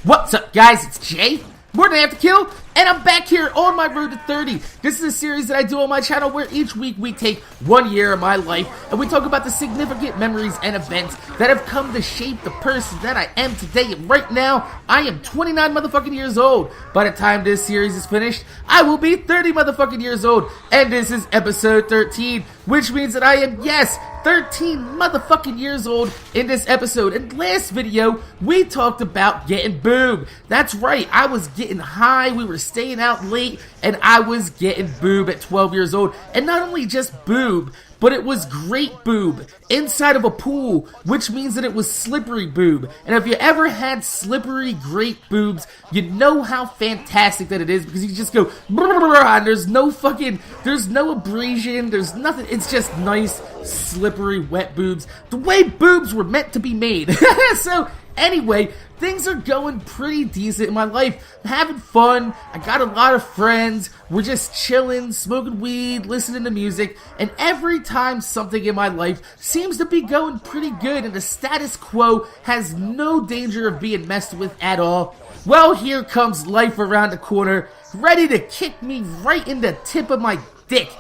What's up, guys? It's Jay, MorninAfterKill, and I'm back here on my road to 30. This is a series that I do on my channel where each week we take 1 year of my life and we talk about the significant memories and events that have come to shape the person that I am today. And right now, I am 29 motherfucking years old. By the time this series is finished, I will be 30 motherfucking years old. And this is episode 13, which means that I am, yes, 13 motherfucking years old in this episode. In last video, we talked about getting boob. That's right, I was getting high, we were staying out late, and I was getting boob at 12 years old. And not only just boob, but it was great boob inside of a pool, which means that it was slippery boob. And if you ever had slippery great boobs, you know how fantastic that it is, because you just go and there's no abrasion, there's nothing, it's just nice, slippery, wet boobs, the way boobs were meant to be made. So anyway, things are going pretty decent in my life. I'm having fun. I got a lot of friends. We're just chilling, smoking weed, listening to music. And every time something in my life seems to be going pretty good and the status quo has no danger of being messed with at all, well, here comes life around the corner, ready to kick me right in the tip of my dick.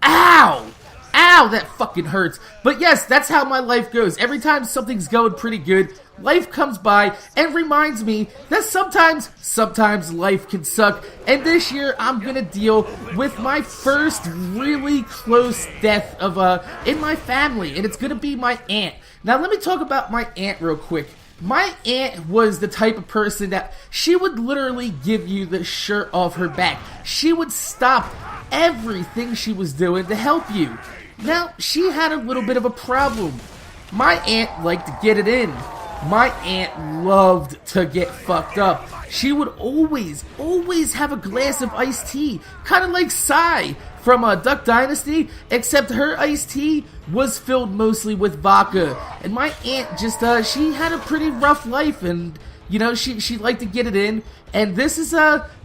Ow! Ow, that fucking hurts. But yes, that's how my life goes. Every time something's going pretty good, life comes by and reminds me that sometimes life can suck. And this year, I'm gonna deal with my first really close death of in my family, and it's gonna be my aunt. Now, let me talk about my aunt real quick. My aunt was the type of person that she would literally give you the shirt off her back. She would stop everything she was doing to help you. Now, she had a little bit of a problem. My aunt liked to get it in. My aunt loved to get fucked up. She would always have a glass of iced tea, kind of like Sai from Duck Dynasty, except her iced tea was filled mostly with vodka. And my aunt just, she had a pretty rough life, and, you know, she liked to get it in. And this is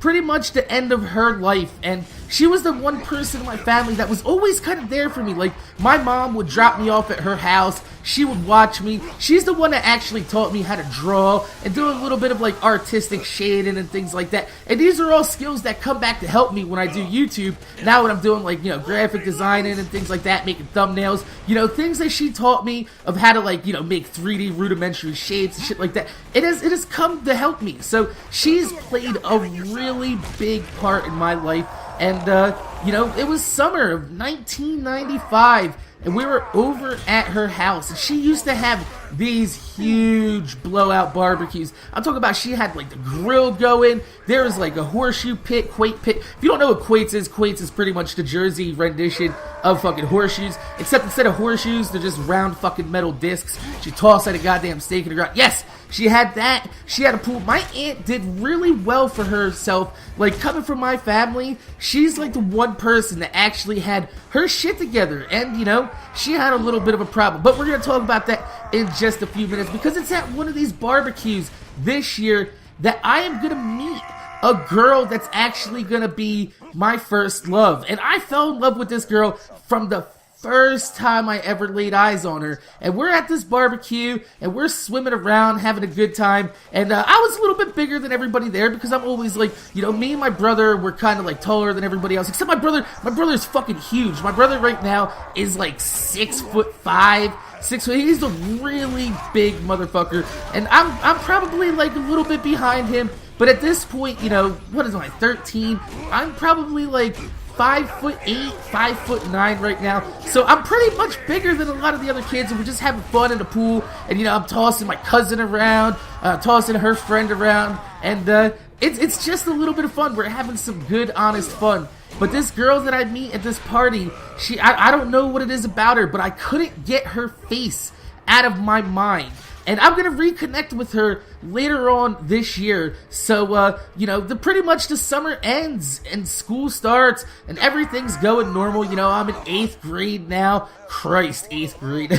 pretty much the end of her life, and she was the one person in my family that was always kind of there for me. Like, my mom would drop me off at her house, she would watch me. She's the one that actually taught me how to draw and do a little bit of like artistic shading and things like that. And these are all skills that come back to help me when I do YouTube. Now when I'm doing, like, you know, graphic designing and things like that, making thumbnails, you know, things that she taught me of how to, like, you know, make 3D rudimentary shapes and shit like that. It has come to help me. So she's played a really big part in my life. And, you know, it was summer of 1995, and we were over at her house, and she used to have these huge blowout barbecues. I'm talking about, she had, like, the grill going, there was, like, a horseshoe pit, quate pit. If you don't know what quates is pretty much the Jersey rendition of fucking horseshoes, except instead of horseshoes, they're just round fucking metal discs. She tossed at a goddamn stake in the ground. Yes! She had that. She had a pool. My aunt did really well for herself. Like, coming from my family, she's like the one person that actually had her shit together. And, you know, she had a little bit of a problem. But we're going to talk about that in just a few minutes, because it's at one of these barbecues this year that I am going to meet a girl that's actually going to be my first love. And I fell in love with this girl from the first time I ever laid eyes on her. And we're at this barbecue, and we're swimming around, having a good time. And I was a little bit bigger than everybody there, because I'm always like, you know, me and my brother were kind of like taller than everybody else, except my brother's fucking huge. My brother right now is like 6'5", 6 foot. He's a really big motherfucker, and I'm probably like a little bit behind him. But at this point, you know, what is I, 13? I'm probably like 5'8", 5'9" right now. So I'm pretty much bigger than a lot of the other kids, and we're just having fun in the pool. And, you know, I'm tossing my cousin around, tossing her friend around, and it's just a little bit of fun. We're having some good, honest fun. But this girl that I meet at this party, I don't know what it is about her, but I couldn't get her face out of my mind. And I'm going to reconnect with her later on this year. So, you know, pretty much the summer ends and school starts and everything's going normal. You know, I'm in 8th grade now. Christ, 8th grade.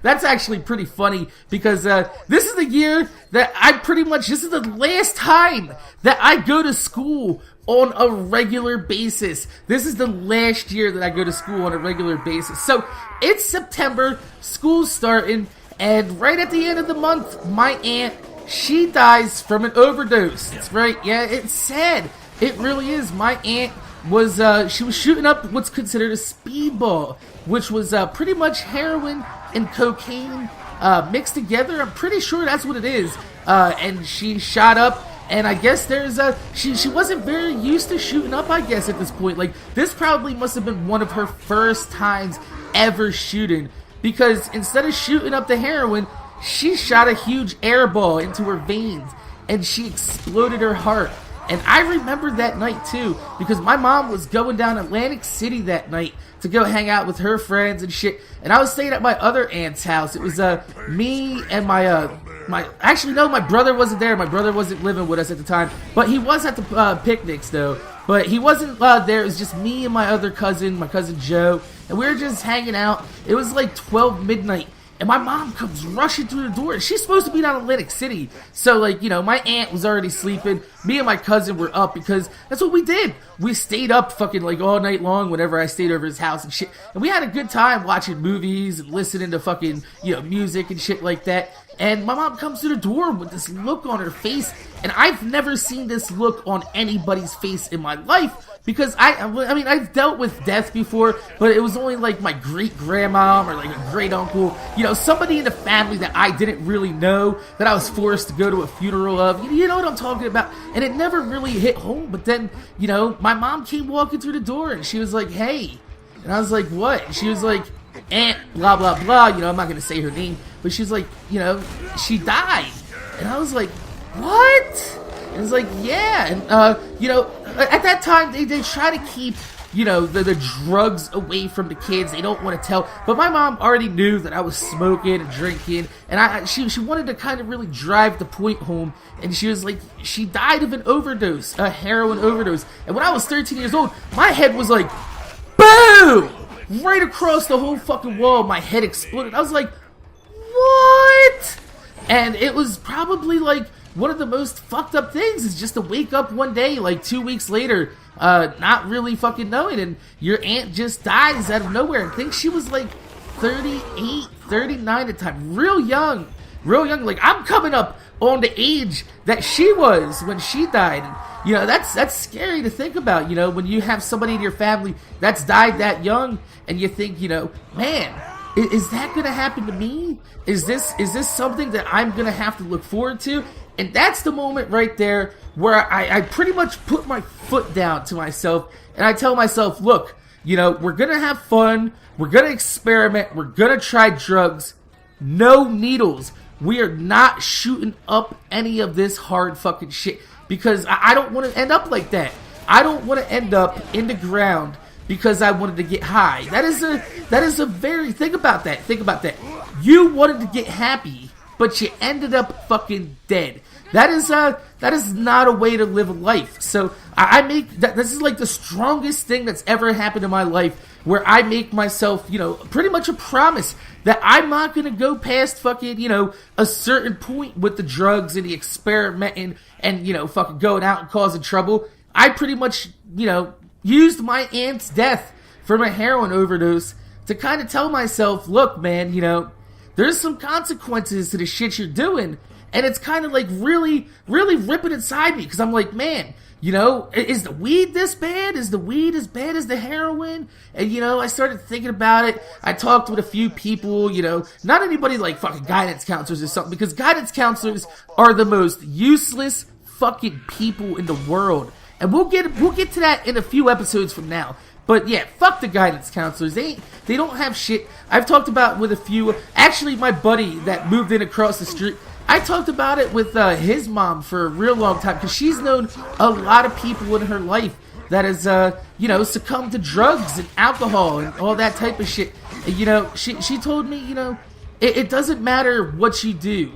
That's actually pretty funny, because this is the year that this is the last time that I go to school on a regular basis. This is the last year that I go to school on a regular basis. So, it's September, school's starting, and right at the end of the month, my aunt she dies from an overdose. That's right. Yeah, it's sad. It really is. My aunt was, she was shooting up what's considered a speedball, which was pretty much heroin and cocaine mixed together. I'm pretty sure that's what it is. And she shot up. And I guess there's she wasn't very used to shooting up, I guess, at this point. Like, this probably must have been one of her first times ever shooting. Because instead of shooting up the heroin, she shot a huge air ball into her veins. And she exploded her heart. And I remember that night, too. Because my mom was going down Atlantic City that night to go hang out with her friends and shit. And I was staying at my other aunt's house. It was me and actually, no, my brother wasn't there. My brother wasn't living with us at the time. But he was at the picnics, though. But he wasn't there. It was just me and my other cousin, my cousin Joe. And we were just hanging out. It was like 12 midnight. And my mom comes rushing through the door. And she's supposed to be down in Atlantic City. So, like, you know, my aunt was already sleeping. Me and my cousin were up because that's what we did. We stayed up fucking, like, all night long whenever I stayed over his house and shit. And we had a good time watching movies and listening to fucking, you know, music and shit like that. And my mom comes through the door with this look on her face. And I've never seen this look on anybody's face in my life. Because I mean, I've dealt with death before, but it was only like my great-grandma or like a great-uncle. You know, somebody in the family that I didn't really know, that I was forced to go to a funeral of. You know what I'm talking about? And it never really hit home. But then, you know, my mom came walking through the door and she was like, hey. And I was like, what? And she was like, Aunt blah, blah, blah. You know, I'm not going to say her name. But she was like, you know, she died. And I was like, what? And it's like, yeah. And, you know, at that time, they try to keep, you know, the drugs away from the kids. They don't want to tell. But my mom already knew that I was smoking and drinking. And she wanted to kind of really drive the point home. And she was like, she died of an overdose, a heroin overdose. And when I was 13 years old, my head was like, boom! Right across the whole fucking wall, my head exploded. I was like, what? And it was probably like one of the most fucked up things is just to wake up one day, like 2 weeks later, not really fucking knowing, and your aunt just dies out of nowhere. I think she was like 38, 39 at the time. Real young. Like, I'm coming up on the age that she was when she died. And, you know, that's scary to think about, you know, when you have somebody in your family that's died that young, and you think, you know, man, is that gonna happen to me? Is this something that I'm gonna have to look forward to? And that's the moment right there where I pretty much put my foot down to myself, and I tell myself, look, you know, we're gonna have fun, we're gonna experiment, we're gonna try drugs, no needles. We are not shooting up any of this hard fucking shit, because I don't want to end up like that. I don't want to end up in the ground because I wanted to get high. That is a very, think about that. You wanted to get happy, but you ended up fucking dead. That is not a way to live a life. So I make that, this is like the strongest thing that's ever happened in my life, where I make myself, you know, pretty much a promise that I'm not gonna go past fucking, you know, a certain point with the drugs and the experimenting and, you know, fucking going out and causing trouble. I pretty much, you know, used my aunt's death from a heroin overdose to kind of tell myself, look, man, you know, there's some consequences to the shit you're doing. And it's kind of like really, really ripping inside me, because I'm like, man, you know, is the weed this bad? Is the weed as bad as the heroin? And, you know, I started thinking about it. I talked with a few people, you know, not anybody like fucking guidance counselors or something, because guidance counselors are the most useless fucking people in the world. And we'll get to that in a few episodes from now. But yeah, fuck the guidance counselors. They don't have shit. I've talked about with a few. Actually, my buddy that moved in across the street, I talked about it with his mom for a real long time, because she's known a lot of people in her life that has, you know, succumbed to drugs and alcohol and all that type of shit. And, you know, she told me, you know, it doesn't matter what you do.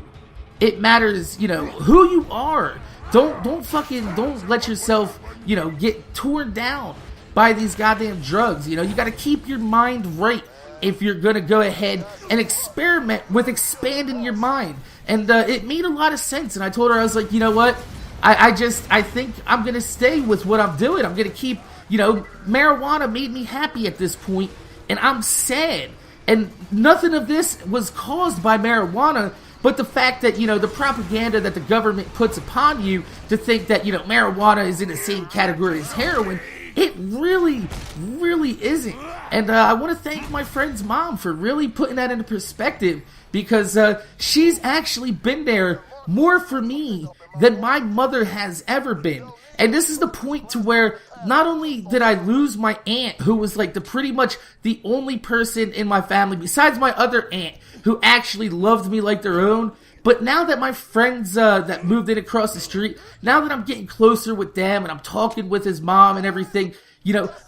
It matters, you know, who you are. Don't let yourself, you know, get torn down by these goddamn drugs. You know, you gotta keep your mind right if you're gonna go ahead and experiment with expanding your mind. And it made a lot of sense. And I told her, I was like, you know what? I think I'm gonna stay with what I'm doing. I'm gonna keep, you know, marijuana made me happy at this point, and I'm sad. And nothing of this was caused by marijuana. but the fact that, the propaganda that the government puts upon you to think that, marijuana is in the same category as heroin, it really, really isn't. And I want to thank my friend's mom for really putting that into perspective, because she's actually been there more for me than my mother has ever been. And this is the point to where not only did I lose my aunt, who was like pretty much the only person in my family besides my other aunt who actually loved me like their own, but now that my friends that moved in across the street, now that I'm getting closer with them and I'm talking with his mom and everything,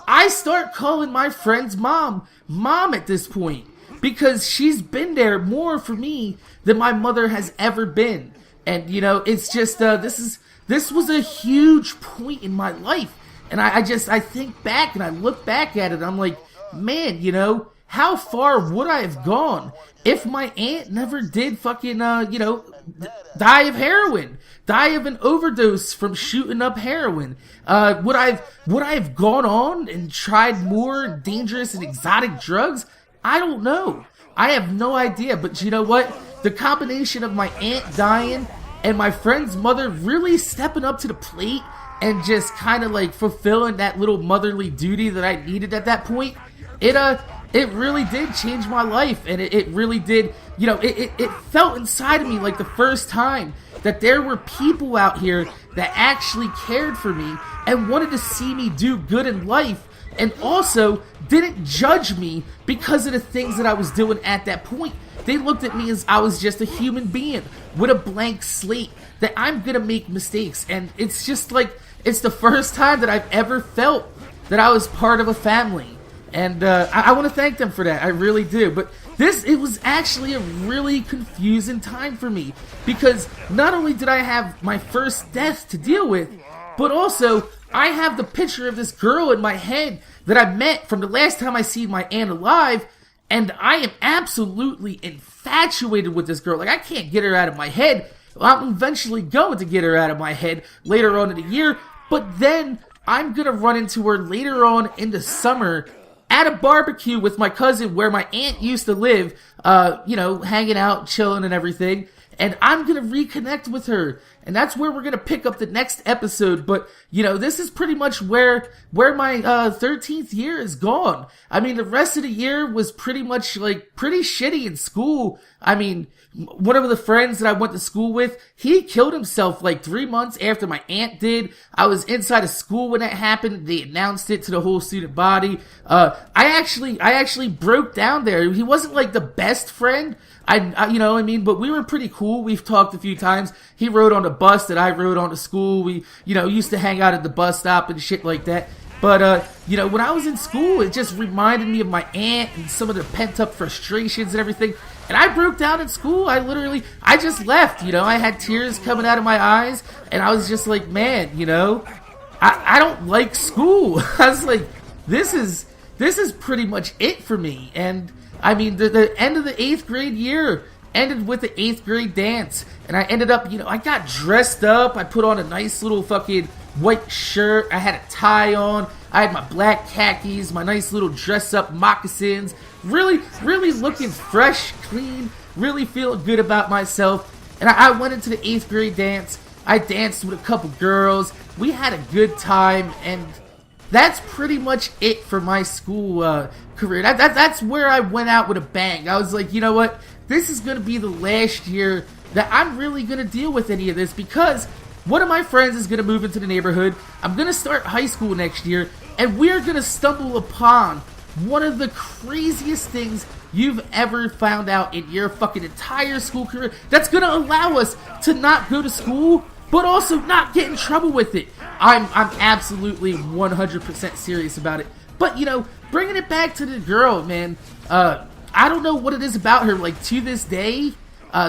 I start calling my friend's mom at this point, because she's been there more for me than my mother has ever been. And it's just this was a huge point in my life, and I think back and I look back at it, I'm like, man, how far would I have gone if my aunt never did fucking die of heroin, die of an overdose from shooting up heroin? Would I have gone on and tried more dangerous and exotic drugs? I don't know. I have no idea. But you know what? The combination of my aunt dying and my friend's mother really stepping up to the plate and just kind of like fulfilling that little motherly duty that I needed at that point, it really did change my life. And it really did, it felt inside of me like the first time that there were people out here that actually cared for me and wanted to see me do good in life, and also didn't judge me because of the things that I was doing at that point. They looked at me as I was just a human being with a blank slate, that I'm gonna make mistakes. And it's just like, it's the first time that I've ever felt that I was part of a family. And I want to thank them for that. I really do. But it was actually a really confusing time for me, because not only did I have my first death to deal with, but also I have the picture of this girl in my head that I met from the last time I seen my aunt alive, and I am absolutely infatuated with this girl. Like, I can't get her out of my head. I'm eventually going to get her out of my head later on in the year, but then I'm going to run into her later on in the summer at a barbecue with my cousin where my aunt used to live, hanging out, chilling and everything. And I'm going to reconnect with her. And that's where we're going to pick up the next episode. But, this is pretty much where my 13th year is gone. I mean, the rest of the year was pretty much, pretty shitty in school. I mean, one of the friends that I went to school with, he killed himself 3 months after my aunt did. I was inside of school when that happened. They announced it to the whole student body. I actually broke down there. He wasn't the best friend. But we were pretty cool. We've talked a few times. He rode on the bus that I rode on to school. We, used to hang out at the bus stop and shit like that. But, when I was in school, it just reminded me of my aunt and some of the pent-up frustrations and everything. And I broke down in school. I just left, I had tears coming out of my eyes. And I was just like, man, I don't like school. I was like, this is pretty much it for me. And I mean, the end of the 8th grade year ended with the 8th grade dance. And I ended up, I got dressed up. I put on a nice little fucking white shirt. I had a tie on. I had my black khakis, my nice little dress-up moccasins. Really, really looking fresh, clean, really feeling good about myself. And I went into the 8th grade dance. I danced with a couple girls. We had a good time, and that's pretty much it for my school career. That's where I went out with a bang. I was like, you know what? This is going to be the last year that I'm really going to deal with any of this, because one of my friends is going to move into the neighborhood. I'm going to start high school next year, and we're going to stumble upon one of the craziest things you've ever found out in your fucking entire school career that's going to allow us to not go to school, but also not get in trouble with it. I'm absolutely 100% serious about it. But, bringing it back to the girl, man, I don't know what it is about her. To this day,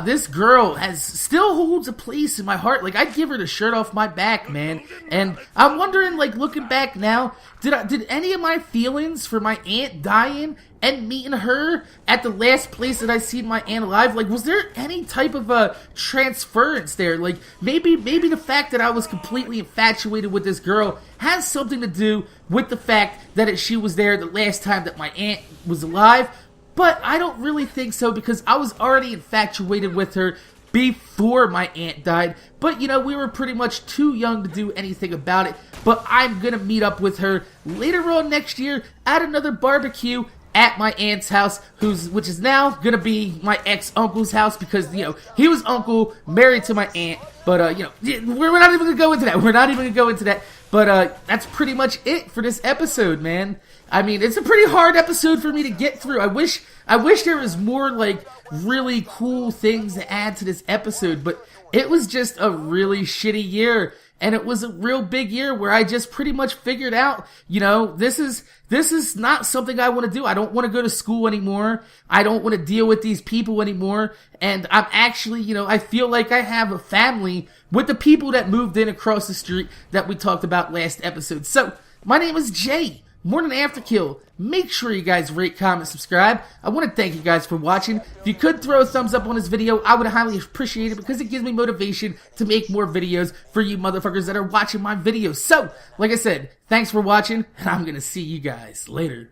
this girl still holds a place in my heart. I'd give her the shirt off my back, man. And I'm wondering, looking back now, did any of my feelings for my aunt dying and meeting her at the last place that I seen my aunt alive, was there any type of a transference there? Maybe the fact that I was completely infatuated with this girl has something to do with the fact that she was there the last time that my aunt was alive. But I don't really think so, because I was already infatuated with her before my aunt died, but you know, we were pretty much too young to do anything about it. But I'm gonna meet up with her later on next year at another barbecue at my aunt's house, which is now gonna be my ex-uncle's house, because, you know, he was uncle, married to my aunt. But, you know, we're not even gonna go into that. But, that's pretty much it for this episode, man. I mean, it's a pretty hard episode for me to get through. I wish there was more, like, really cool things to add to this episode, but it was just a really shitty year. And it was a real big year where I just pretty much figured out, you know, this is not something I want to do. I don't want to go to school anymore. I don't want to deal with these people anymore. And I'm actually, you know, I feel like I have a family with the people that moved in across the street that we talked about last episode. So, my name is Jay. MorninAfterKill. Make sure you guys rate, comment, subscribe. I want to thank you guys for watching. If you could throw a thumbs up on this video, I would highly appreciate it, because it gives me motivation to make more videos for you motherfuckers that are watching my videos. So, like I said, thanks for watching, and I'm gonna see you guys later.